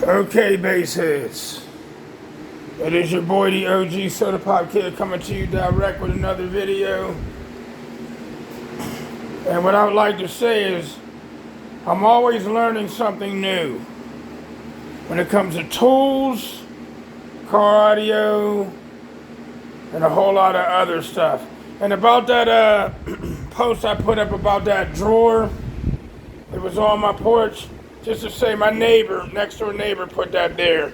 Okay, baseheads. It is your boy, the OG Soda Pop Kid, coming to you direct with another video. And what I would like to say is, I'm always learning something new when it comes to tools, car audio, and a whole lot of other stuff. And about that post I put up about that drawer, it was on my porch. Just to say, my neighbor, next door neighbor, put that there.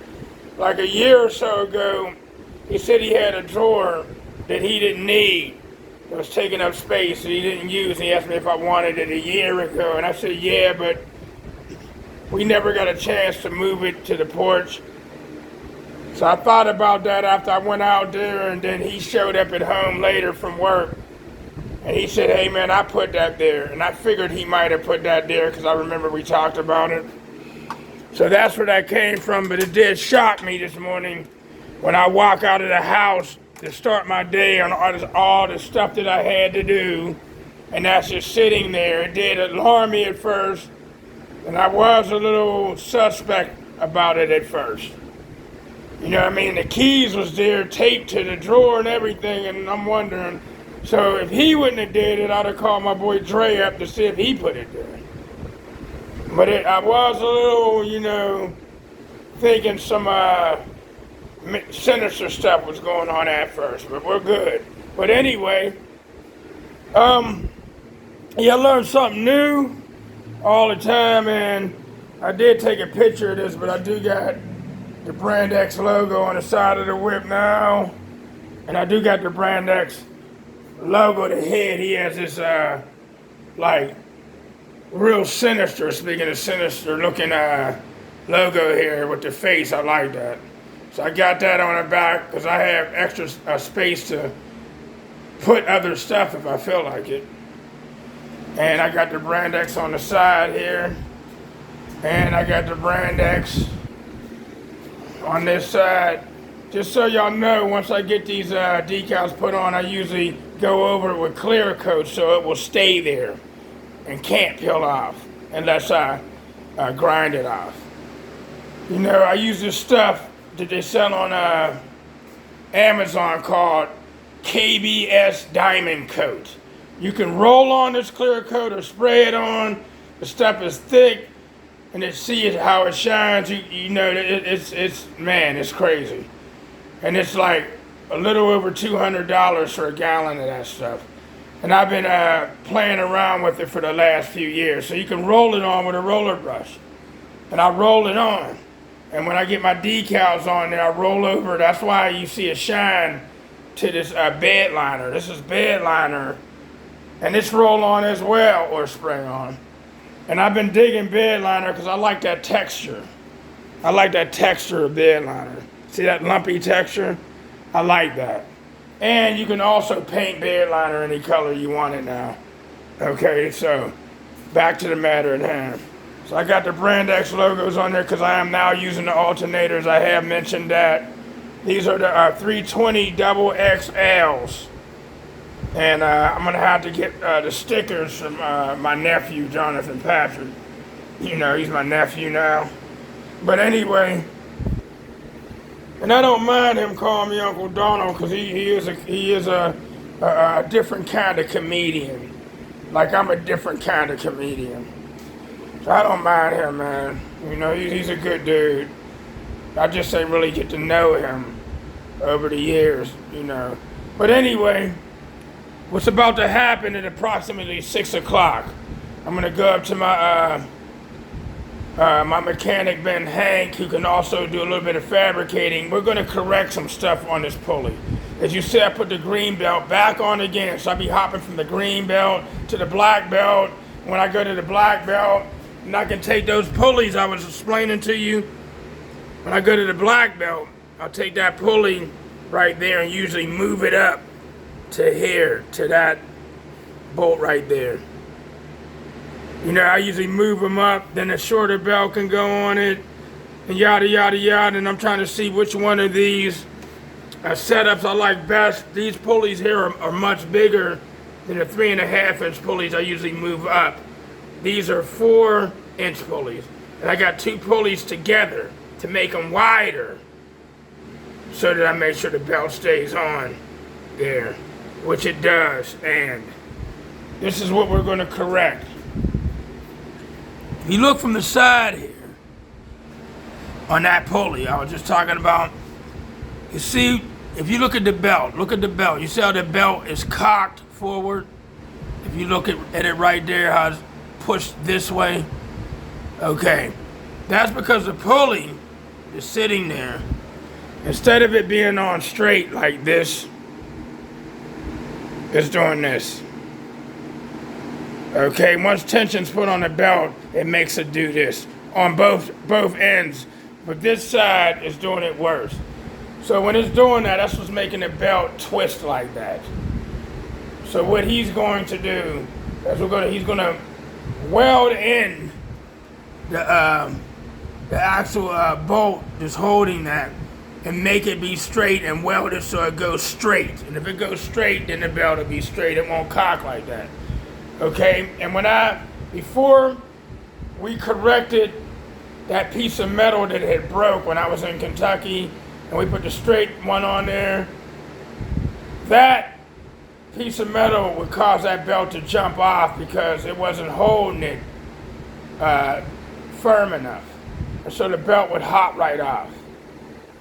Like a year or so ago, he said he had a drawer that he didn't need. It was taking up space that he didn't use. He asked me if I wanted it a year ago, and I said, yeah, but we never got a chance to move it to the porch. So I thought about that after I went out there, and then he showed up at home later from work. And he said, hey man, I put that there. And I figured he might have put that there because I remember we talked about it. So that's where that came from, but it did shock me this morning when I walk out of the house to start my day on all the stuff that I had to do. And that's just sitting there. It did alarm me at first. And I was a little suspect about it at first. You know what I mean? The keys was there taped to the drawer and everything, and I'm wondering, so if he wouldn't have did it, I'd have called my boy Dre up to see if he put it there. But I was a little, thinking some sinister stuff was going on at first, but we're good. But anyway, I learn something new all the time, and I did take a picture of this, but I do got the Brand X logo on the side of the whip now, and I do got the Brand X logo, the head. He has this real sinister, speaking of sinister looking logo here with the face. I like that. So I got that on the back because I have extra space to put other stuff if I feel like it. And I got the Brand X on the side here, and I got the Brand X on this side. Just so y'all know, once I get these decals put on, I usually go over it with clear coat so it will stay there and can't peel off unless I grind it off. I use this stuff that they sell on Amazon called KBS Diamond Coat. You can roll on this clear coat or spray it on. The stuff is thick, and see how it shines. It's crazy. And it's like a little over $200 for a gallon of that stuff. And I've been playing around with it for the last few years. So you can roll it on with a roller brush. And I roll it on. And when I get my decals on there, I roll over. That's why you see a shine to this bed liner. This is bed liner. And it's roll on as well, or spray on. And I've been digging bed liner because I like that texture. I like that texture of bed liner. See that lumpy texture? I like that. And you can also paint bed liner any color you want it now. Okay, so back to the matter at hand. So I got the Brand X logos on there because I am now using the alternators. I have mentioned that. These are the 320 double XLs. And I'm going to have to get the stickers from my nephew, Jonathan Patrick. He's my nephew now. But anyway, and I don't mind him calling me Uncle Donald because he is a different kind of comedian. Like I'm a different kind of comedian. So I don't mind him, man. He's a good dude. I just ain't really get to know him over the years, But anyway, what's about to happen at approximately 6 o'clock, I'm going to go up to my my mechanic, Ben Hank, who can also do a little bit of fabricating. We're going to correct some stuff on this pulley. As you see, I put the green belt back on again, so I'll be hopping from the green belt to the black belt. When I go to the black belt, and I can take those pulleys I was explaining to you. When I go to the black belt, I'll take that pulley right there and usually move it up to here, to that bolt right there. I usually move them up, then a shorter belt can go on it, and yada, yada, yada, and I'm trying to see which one of these setups I like best. These pulleys here are much bigger than the 3.5-inch pulleys I usually move up. These are 4-inch pulleys, and I got 2 pulleys together to make them wider so that I make sure the belt stays on there, which it does. And this is what we're going to correct. If you look from the side here on that pulley I was just talking about, you see, if you look at the belt, you see how the belt is cocked forward? If you look at it right there, how it's pushed this way. Okay, that's because the pulley is sitting there. Instead of it being on straight like this, it's doing this. Okay, once tension's put on the belt, it makes it do this on both ends. But this side is doing it worse. So when it's doing that, that's what's making the belt twist like that. So what he's going to do is he's gonna weld in the actual bolt that's holding that and make it be straight and weld it so it goes straight. And if it goes straight, then the belt will be straight. It won't cock like that. Okay, and before we corrected that piece of metal that had broke when I was in Kentucky, and we put the straight one on there, that piece of metal would cause that belt to jump off because it wasn't holding it firm enough. And so the belt would hop right off.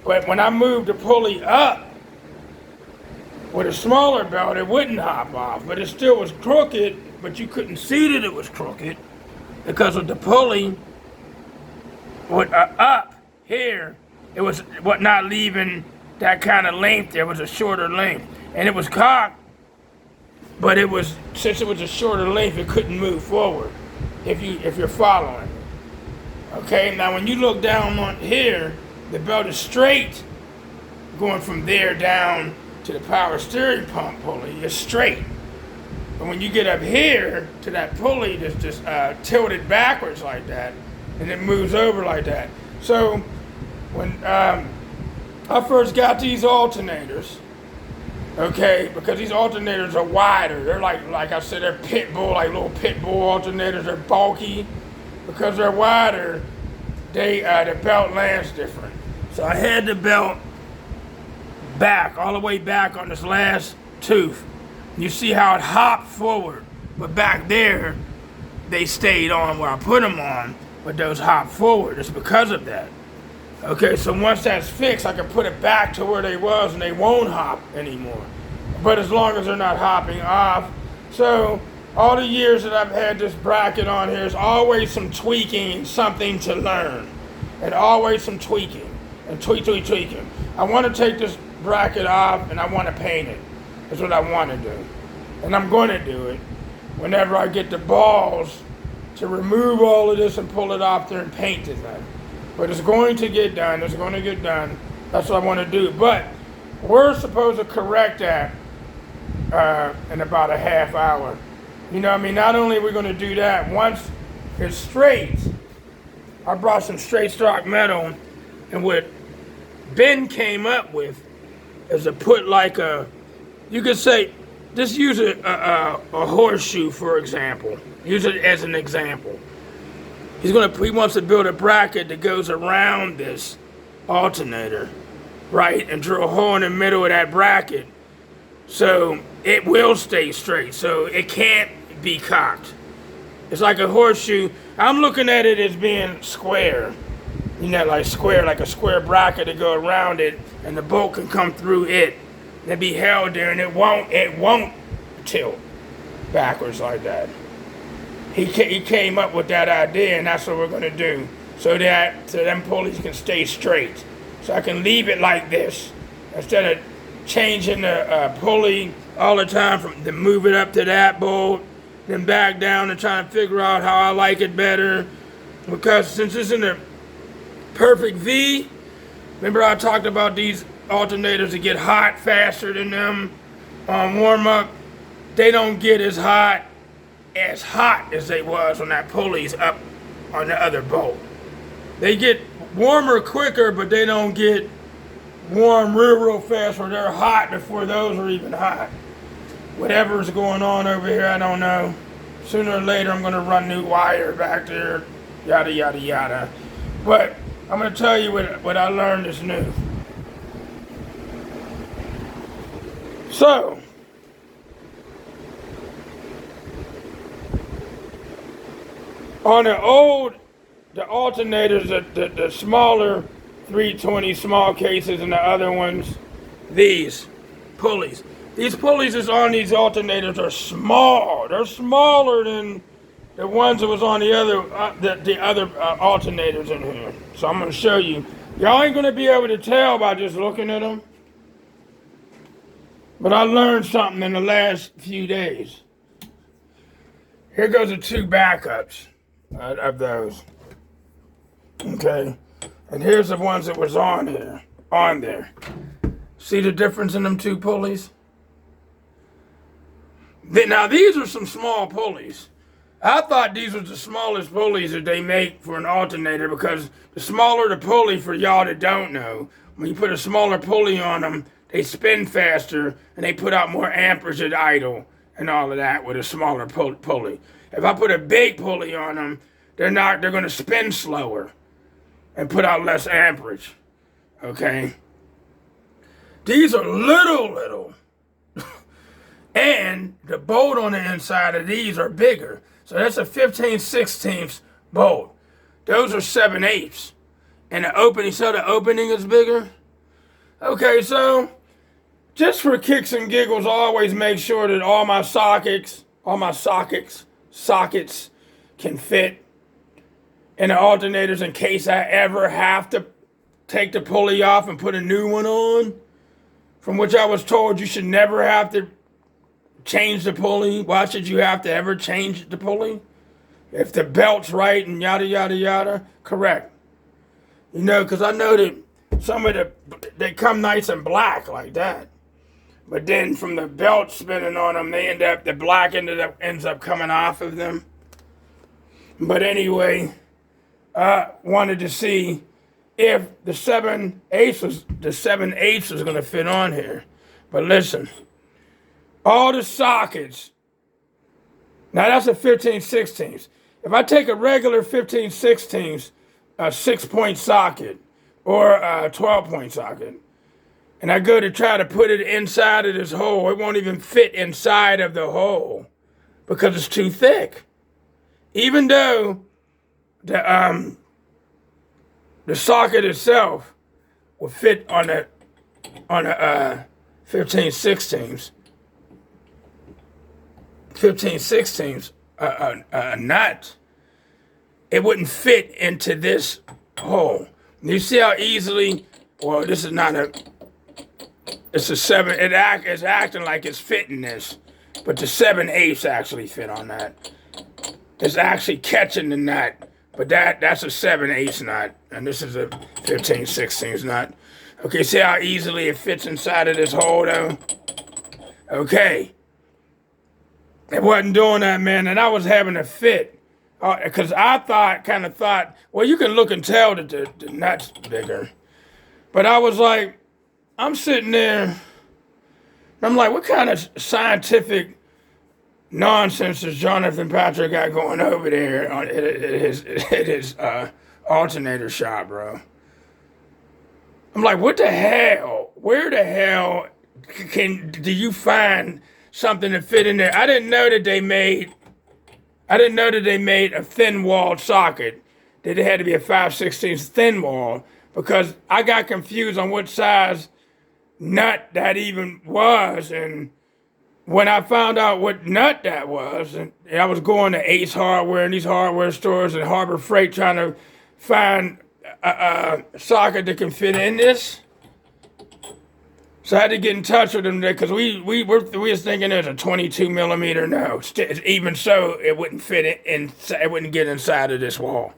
But when I moved the pulley up with a smaller belt, it wouldn't hop off, but it still was crooked, but you couldn't see that it was crooked because of the pulley up here. It was not leaving that kind of length. There was a shorter length, and it was cocked, but since it was a shorter length, it couldn't move forward. If you're following, okay. Now when you look down on here, the belt is straight, going from there down to the power steering pump pulley. It's straight, but when you get up here to that pulley, that's just tilted backwards like that, and it moves over like that. So when I first got these alternators, okay, because these alternators are wider. They're like I said, they're pit bull, like little pit bull alternators. They're bulky. Because they're wider, the belt lands different. So I had the belt back, all the way back on this last tooth. You see how it hopped forward, but back there, they stayed on where I put them on, but those hopped forward. It's because of that. Okay, so once that's fixed, I can put it back to where they was and they won't hop anymore. But as long as they're not hopping off. So all the years that I've had this bracket on here, there's always some tweaking, something to learn. And always some tweaking. And tweaking. I want to take this bracket off and I want to paint it. That's what I want to do. And I'm going to do it whenever I get the balls to remove all of this and pull it off there and paint it then. But it's going to get done. It's going to get done. That's what I want to do. But we're supposed to correct that in about a half hour. You know what I mean? Not only are we going to do that, once it's straight, I brought some straight stock metal, and what Ben came up with is to put like you could say, just use a horseshoe, for example. Use it as an example. He wants to build a bracket that goes around this alternator, right? And drill a hole in the middle of that bracket so it will stay straight, so it can't be cocked. It's like a horseshoe. I'm looking at it as being square. You know, like a square bracket to go around it, and the bolt can come through it and be held there, and it won't tilt backwards like that. He came up with that idea, and that's what we're going to do, so them pulleys can stay straight. So I can leave it like this instead of changing the pulley all the time to move it up to that bolt, then back down and trying to figure out how I like it better. Because since it's in a perfect V, remember I talked about these alternators that get hot faster than them on warm up. They don't get as hot as they was when that pulley's up on the other bolt. They get warmer quicker, but they don't get warm real fast where they're hot before those are even hot. Whatever's going on over here, I don't know. Sooner or later, I'm going to run new wire back there, yada, yada, yada. But I'm going to tell you what I learned is new. So, on the alternators, the smaller 320 small cases and the other ones, these pulleys. These pulleys that's on these alternators are small. They're smaller than the ones that was on the other alternators in here. So I'm going to show you. Y'all ain't going to be able to tell by just looking at them. But I learned something in the last few days. Here goes the two backups of those. Okay. And here's the ones that was on there. See the difference in them two pulleys? Now these are some small pulleys. I thought these was the smallest pulleys that they make for an alternator, because the smaller the pulley, for y'all that don't know, when you put a smaller pulley on them, they spin faster and they put out more amperage at idle and all of that with a smaller pulley. If I put a big pulley on them, they're going to spin slower and put out less amperage. Okay? These are little. And the bolt on the inside of these are bigger. So that's a 15/16 bolt. Those are 7/8. And the opening is bigger. Okay, so just for kicks and giggles, I always make sure that all my sockets can fit in the alternators in case I ever have to take the pulley off and put a new one on. From which I was told you should never have to change the pulley. Why should you have to ever change the pulley? If the belt's right and yada, yada, yada. Correct. You know, because I know that some of they come nice and black like that. But then from the belt spinning on them, the black ends up coming off of them. But anyway, I wanted to see if the 7/8 was going to fit on here. But listen, all the sockets, now that's a 15/16. If I take a regular 15/16, a 6-point socket or a 12-point socket, and I go to try to put it inside of this hole, it won't even fit inside of the hole because it's too thick. Even though the socket itself will fit on a 15/16. 15/16 nut, it wouldn't fit into this hole. You see how easily, well, this is not it's a 7, it's acting like it's fitting this, but the 7/8 actually fit on that. It's actually catching the nut, but that's a 7/8 nut, and this is a 15/16 nut. Okay, see how easily it fits inside of this hole though? Okay. It wasn't doing that, man, and I was having a fit. Because I kind of thought, well, you can look and tell that the nut's bigger. But I was like, I'm sitting there, and I'm like, what kind of scientific nonsense does Jonathan Patrick got going over there at his alternator shop, bro? I'm like, what the hell? Where the hell do you find something to fit in there? I didn't know that they made a thin-walled socket, that it had to be a 5/16 thin wall, because I got confused on what size nut that even was. And when I found out what nut that was, and I was going to Ace Hardware and these hardware stores and Harbor Freight trying to find a socket that can fit in this. So I had to get in touch with them there, because we was thinking there's a 22 millimeter. No, even so, it wouldn't fit it wouldn't get inside of this wall.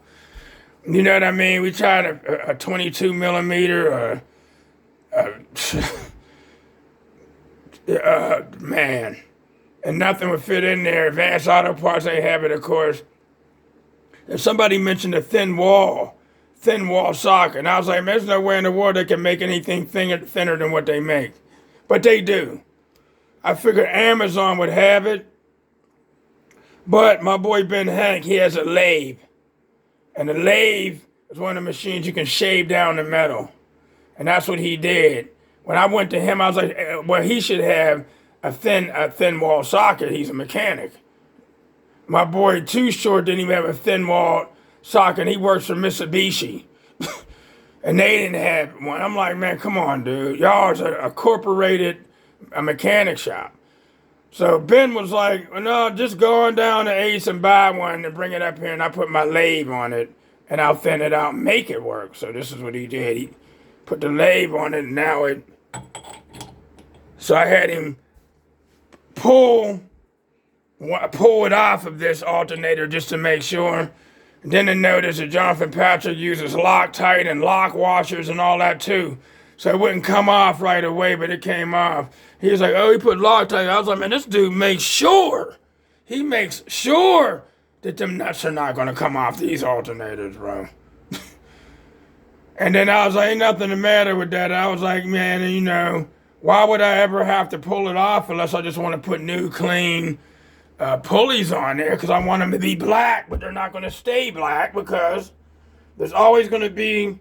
You know what I mean? We tried a 22 millimeter, man, and nothing would fit in there. Advanced Auto Parts, they have it, of course. And somebody mentioned a thin wall socket, and I was like, man, there's no way in the world they can make anything thinner than what they make. But they do. I figured Amazon would have it, but my boy Ben Hank, he has a lathe, and the lathe It's one of the machines you can shave down the metal. And that's what he did. When I went to him, I was like, well, he should have a thin wall socket. He's a mechanic. My boy Too Short didn't even have a thin wall socket. He works for Mitsubishi. And they didn't have one. I'm like, man, come on, dude. Y'all is a mechanic shop. So Ben was like, well, no, just go on down to Ace and buy one and bring it up here, and I put my lathe on it, and I'll thin it out and make it work. So this is what he did. He put the lathe on it, and now it... So I had him pull it off of this alternator just to make sure. And then I noticed that Jonathan Patrick uses Loctite and lock washers and all that too. So it wouldn't come off right away, but it came off. He was like, oh, he put Loctite. I was like, man, this dude makes sure. He makes sure that them nuts are not going to come off these alternators, bro. And then I was like, ain't nothing the matter with that. I was like, man, you know, why would I ever have to pull it off unless I just want to put new, clean pulleys on there? Because I want them to be black, but they're not going to stay black because there's always going to be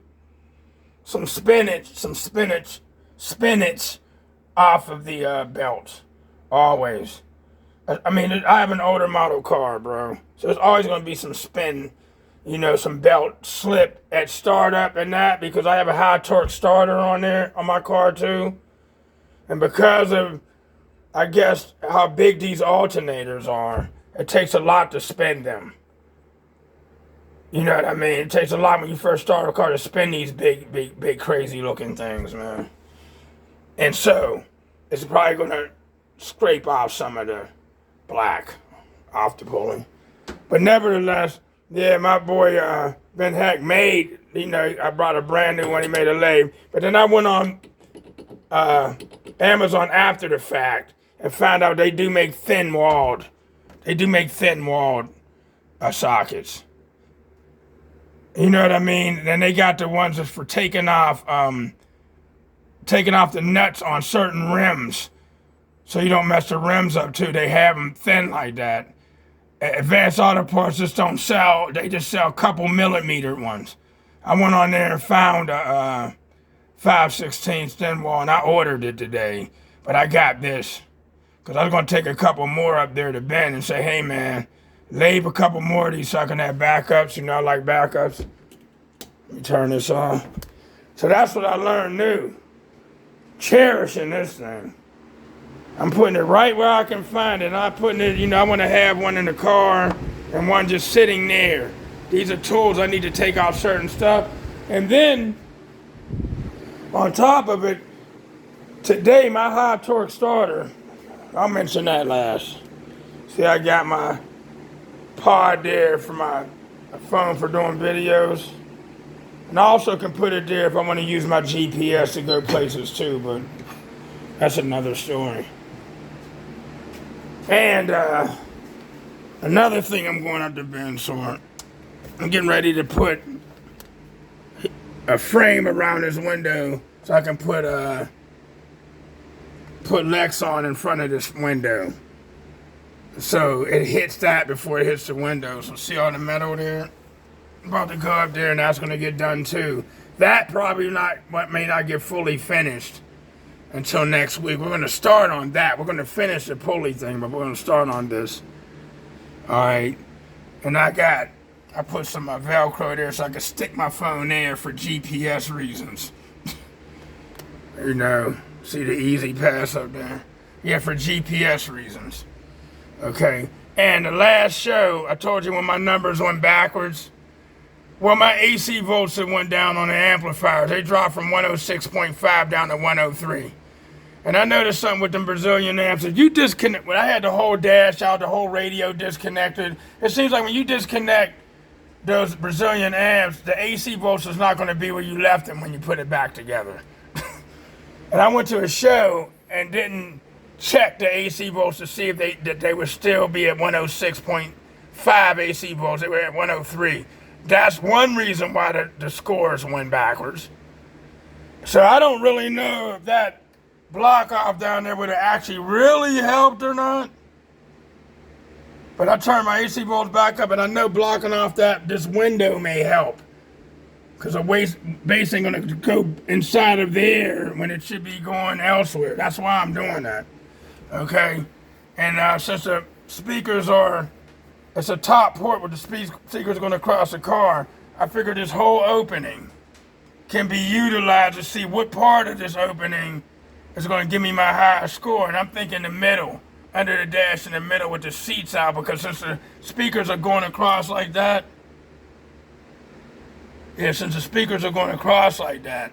some spinach off of the belt. Always. I mean, I have an older model car, bro. So there's always going to be some spin, you know, some belt slip at startup and that, because I have a high torque starter on there on my car too. And because of, I guess, how big these alternators are, it takes a lot to spin them. You know what I mean? It takes a lot when you first start a car to spin these big, crazy looking things, man. And so, it's probably going to scrape off some of the black off the pulley. But nevertheless, yeah, my boy Ben Heck made, you know, I brought a brand new one, he made a lathe. But then I went on Amazon after the fact and found out they do make thin-walled sockets. You know what I mean? Then they got the ones that's for taking off the nuts on certain rims, so you don't mess the rims up too. They have them thin like that. Advanced Auto Parts just don't sell. They just sell a couple millimeter ones. I went on there and found a 5/16 thin wall, and I ordered it today. But I got this because I was going to take a couple more up there to Ben and say, hey man, leave a couple more of these so I can have backups. You know, I like backups. Let me turn this on. So that's what I learned new. Cherishing this thing. I'm putting it right where I can find it. I'm putting it, you know, I want to have one in the car and one just sitting there. These are tools I need to take off certain stuff. And then, on top of it, today my high torque starter, I'll mention that last. See, I got my pod there for my phone for doing videos. And I also can put it there if I want to use my GPS to go places too, but that's another story. And another thing I'm going up to Ben's for, I'm getting ready to put a frame around his window so I can put Lexan in front of this window. So it hits that before it hits the window. So see all the metal there? I'm about to go up there and that's going to get done too. That probably may not get fully finished until next week. We're going to start on that. We're going to finish the pulley thing, but we're going to start on this. Alright. And I put some Velcro there so I can stick my phone there for GPS reasons. You know, see the easy pass up there? Yeah, for GPS reasons. Okay. And the last show, I told you when my numbers went backwards. Well, my AC volts that went down on the amplifiers, they dropped from 106.5 down to 103. And I noticed something with them Brazilian amps. If you disconnect, when I had the whole dash out, the whole radio disconnected, it seems like when you disconnect those Brazilian amps, the AC volts is not going to be where you left them when you put it back together. And I went to a show and didn't check the AC volts to see if they would still be at 106.5 AC volts. They were at 103. That's one reason why the scores went backwards. So I don't really know if that block off down there would have actually really helped or not. But I turned my AC volts back up, and I know blocking off this window may help. because the bass ain't gonna go inside of there when it should be going elsewhere. That's why I'm doing that. Okay, and since the speakers are, it's a top port where the speakers are going to cross the car. I figured this whole opening can be utilized to see what part of this opening is going to give me my highest score. And I'm thinking the middle, under the dash in the middle with the seats out, because since the speakers are going across like that, since the speakers are going across like that,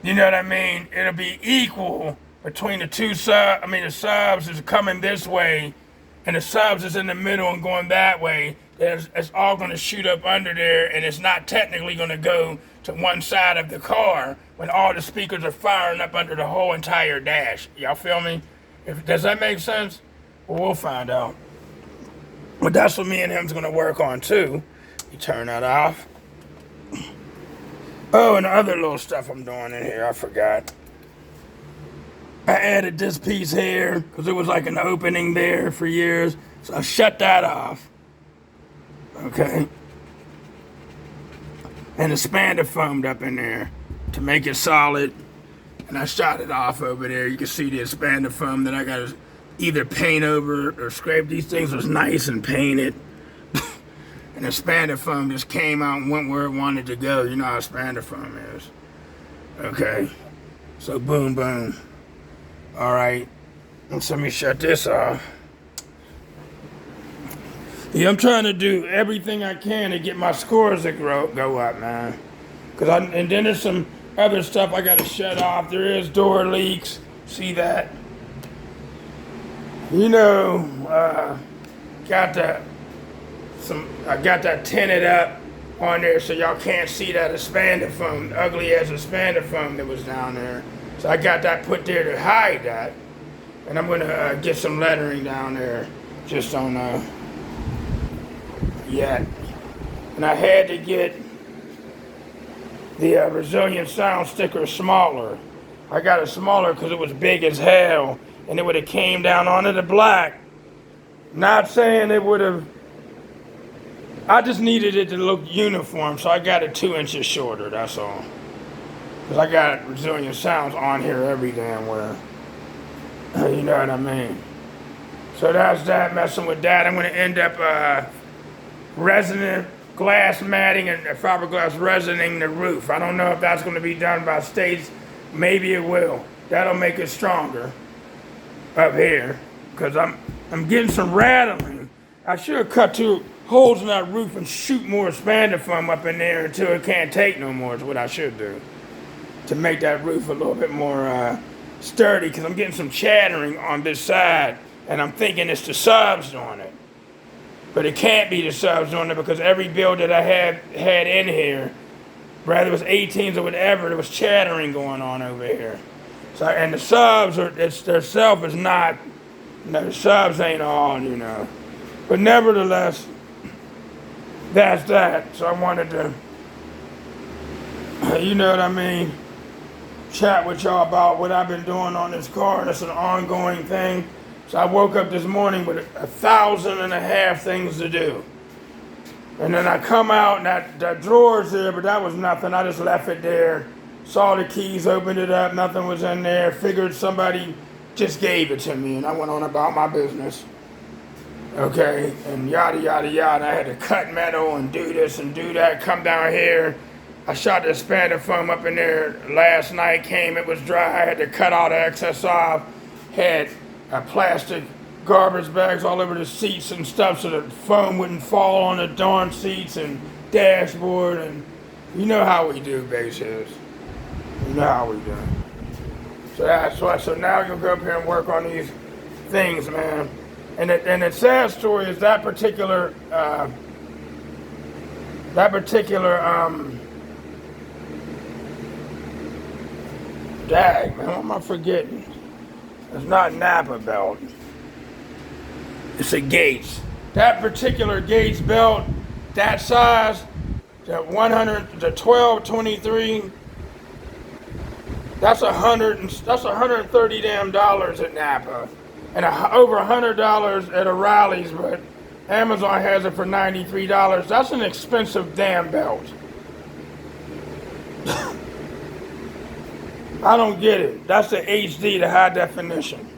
you know what I mean? It'll be equal between the two the subs is coming this way, and the subs is in the middle and going that way. It's all going to shoot up under there, and it's not technically going to go to one side of the car when all the speakers are firing up under the whole entire dash. Y'all feel me? Does that make sense? Well, we'll find out. But that's what me and him's going to work on too. You turn that off. Oh, and the other little stuff I'm doing in here, I forgot. I added this piece here because it was like an opening there for years. So I shut that off. Okay. And the expander foamed up in there to make it solid. And I shot it off over there. You can see the expander foam that I got to either paint over or scrape. These things was nice and painted. And the expander foam just came out and went where it wanted to go. You know how expander foam is. Okay. So boom, boom. All right. So let me shut this off. Yeah, I'm trying to do everything I can to get my scores to go up, man. And then there's some other stuff I got to shut off. There is door leaks. See that? You know, I got that tinted up on there so y'all can't see that expander foam, ugly as expander foam that was down there. So I got that put there to hide that. And I'm gonna get some lettering down there. Just don't know yet. And I had to get the Resilient Sound sticker smaller. I got it smaller because it was big as hell, and it would have came down onto the black. Not saying it would have. I just needed it to look uniform, so I got it 2 inches shorter. That's all. Because I got Resilient Sounds on here every damn where. You know what I mean? So that's that, messing with that. I'm going to end up resin glass matting and fiberglass resining the roof. I don't know if that's going to be done by states. Maybe it will. That'll make it stronger up here. Because I'm getting some rattling. I should have cut 2 holes in that roof and shoot more expander foam up in there until it can't take no more is what I should do. To make that roof a little bit more sturdy, because I'm getting some chattering on this side, and I'm thinking it's the subs doing it. But it can't be the subs doing it, because every build that I had in here, whether it was 18s or whatever, there was chattering going on over here. So, and the subs their self is not, the subs ain't on, you know. But nevertheless, that's that. So I wanted to, you know what I mean, chat with y'all about what I've been doing on this car, and it's an ongoing thing. So I woke up this morning with 1,500 things to do. And then I come out and that drawer's there, but that was nothing. I just left it there. Saw the keys, opened it up, nothing was in there. Figured somebody just gave it to me, and I went on about my business. Okay, and yada, yada, yada. I had to cut metal and do this and do that, come down here. I shot the expander foam up in there last night, it was dry. I had to cut all the excess off. Had plastic garbage bags all over the seats and stuff so the foam wouldn't fall on the darn seats and dashboard. And you know how we do, bass heads. You know how we do. So that's why. So now you'll go up here and work on these things, man. And the sad story is that particular dag, man, what am I forgetting? It's not Napa belt. It's a Gates. That particular Gates belt, that size, the 1223, that's $130 damn dollars at Napa, and over $100 at O'Reilly's. But Amazon has it for $93. That's an expensive damn belt. I don't get it. That's the HD, the high definition.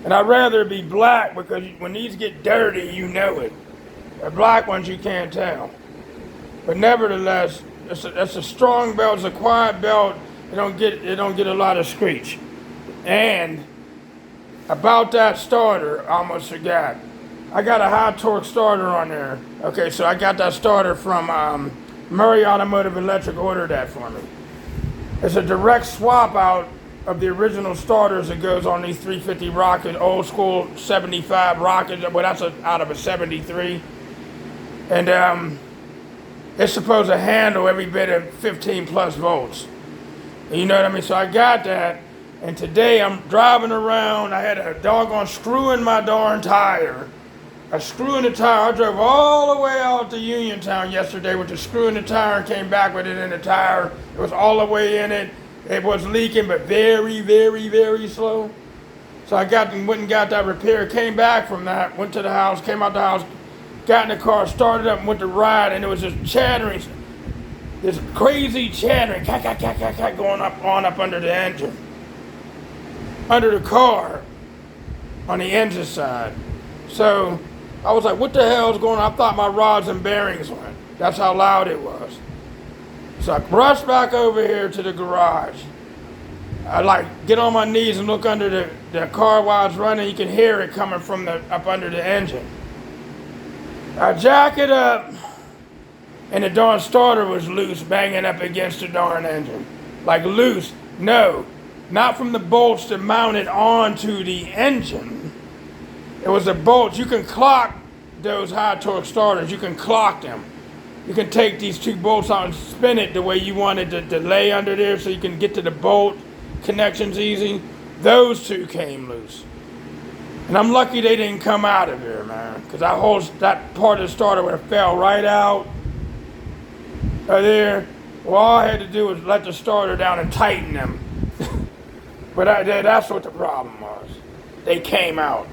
And I'd rather it be black because when these get dirty, you know it. The black ones you can't tell. But nevertheless, it's a strong belt. It's a quiet belt. It don't get a lot of screech. And about that starter, I almost forgot. I got a high torque starter on there. Okay, so I got that starter from Murray Automotive Electric. Ordered that for me. It's a direct swap out of the original starters that goes on these 350 rockets, old school 75 rockets. Well, that's out of a 73. And it's supposed to handle every bit of 15 plus volts. You know what I mean? So I got that. And today I'm driving around. I had a doggone screw in my darn tire. A screw in the tire. I drove all the way out to Uniontown yesterday with the screw in the tire and came back with it in the tire. It was all the way in it. It was leaking, but very, very, very slow. So I went and got that repaired. Came back from that. Went to the house. Came out the house. Got in the car. Started up and went to ride. And it was just chattering. This crazy chattering. Going up under the engine. Under the car. On the engine side. So I was like, what the hell is going on? I thought my rods and bearings went. That's how loud it was. So I rushed back over here to the garage. I get on my knees and look under the car while it's running. You can hear it coming from up under the engine. I jack it up, and the darn starter was loose, banging up against the darn engine. Like loose. No, not from the bolts that mounted onto the engine. It was the bolts. You can clock those high torque starters. You can clock them. You can take these two bolts out and spin it the way you want it to lay under there so you can get to the bolt connections easy. Those two came loose. And I'm lucky they didn't come out of here, man. Because that part of the starter would have fell right out of there. Well, all I had to do was let the starter down and tighten them. But that's what the problem was. They came out.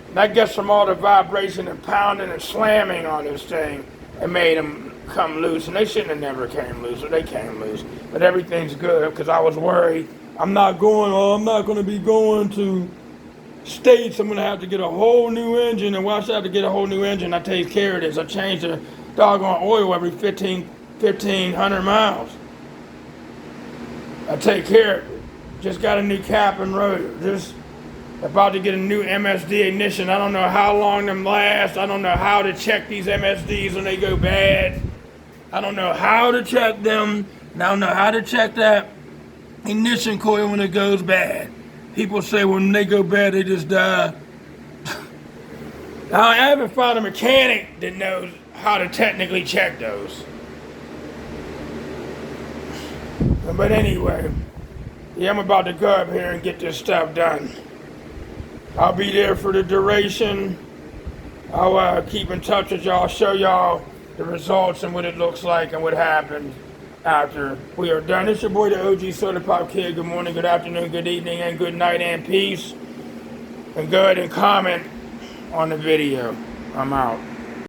And I guess from all the vibration and pounding and slamming on this thing, it made them come loose. And they shouldn't have never came loose, or they came loose. But everything's good because I was worried. I'm not going to be going to States. I'm going to have to get a whole new engine. And once I have to get a whole new engine, I take care of this. I change the doggone oil every 1,500 miles. I take care of it. Just got a new cap and rotor. Just about to get a new MSD ignition. I don't know how long them last. I don't know how to check these MSDs when they go bad. I don't know how to check them. And I don't know how to check that ignition coil when it goes bad. People say when they go bad, they just die. I haven't found a mechanic that knows how to technically check those. But anyway, yeah, I'm about to go up here and get this stuff done. I'll be there for the duration. I'll keep in touch with y'all, show y'all the results and what it looks like and what happened after we are done. It's your boy, the OG Soda Pop Kid. Good morning, good afternoon, good evening, and good night, and peace. And go ahead and comment on the video. I'm out.